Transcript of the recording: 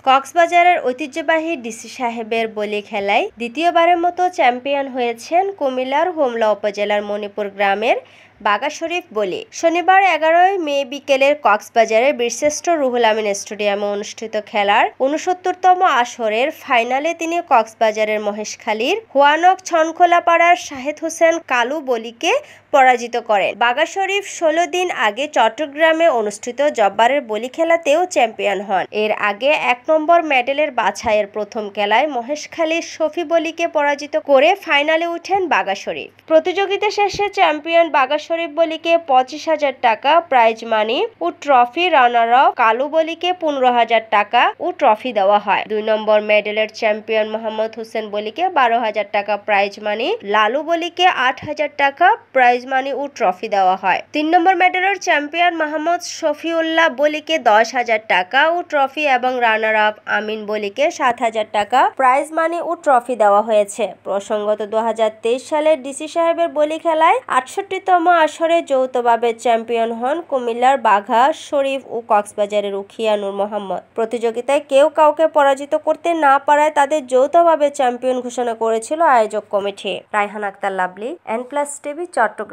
কক্সবাজারের ঐতিহ্যবাহী ডিসি সাহেবের বলি খেলায় দ্বিতীয়বারের মতো চ্যাম্পিয়ন হয়েছেন কুমিল্লার হোমনা উপজেলার মণিপুর গ্রামের বাঘা শরীফ বলি। শনিবার 11 মে বিকেলে কক্সবাজারের বীরশ্রেষ্ঠ রুহুল আমিন স্টেডিয়ামে অনুষ্ঠিত খেলার 69তম আসরের ফাইনালে তিনি কক্সবাজারের মহেশখালীর হুয়ানক ছনখোলাপাড়ার শাহেদ হোসেন কালু বলিকে পরাজিত করেন। বাঘা শরীফ 16 দিন আগে চট্টগ্রামে অনুষ্ঠিত জব্বারের বলি খেলাতেও চ্যাম্পিয়ন হন। এর আগে 1 নম্বর মেডেলের বাছাইয়ের প্রথম খেলায় মহেশখালীর শফি বলিকে পরাজিত করে ফাইনালে উঠেন বাঘা শরীফ। প্রতিযোগিতা শেষে চ্যাম্পিয়ন বাঘা শরীফ বলিকে 25,000 টাকা প্রাইজ মানি ও ট্রফি, রানার আপ কালু বলিকে 15,000 টাকা ও ট্রফি দেওয়া হয়। 2 নম্বর মেডেলের চ্যাম্পিয়ন মোহাম্মদ হোসেন বলিকে 12,000 টাকা প্রাইজ মানি, লালু বলিকে 8,000 টাকা প্রাইজ মানি ও ট্রফি দেওয়া হয়। 3 নম্বর মেডেলের চ্যাম্পিয়ন মোহাম্মদ শফিউল্লাহ বলিকে 10,000 টাকা ও ট্রফি এবং রানার আপ আমিন বলিকে 7,000 টাকা প্রাইজ মানি ও ট্রফি দেওয়া হয়েছে। প্রসঙ্গত 2023 সালের ডিসি সাহেবের বলি খেলায় 68তম আসরে যৌথভাবে চ্যাম্পিয়ন হন কুমিল্লার বাঘা শরীফ ও কক্সবাজারের উখিয়া নূর মোহাম্মদ। প্রতিযোগিতায় কেউ কাউকে পরাজিত করতে না পারায় তাদের যৌথভাবে চ্যাম্পিয়ন ঘোষণা করেছিল আয়োজক কমিটি। Raihan Akter, Lovely, N+ TV, Chittagong.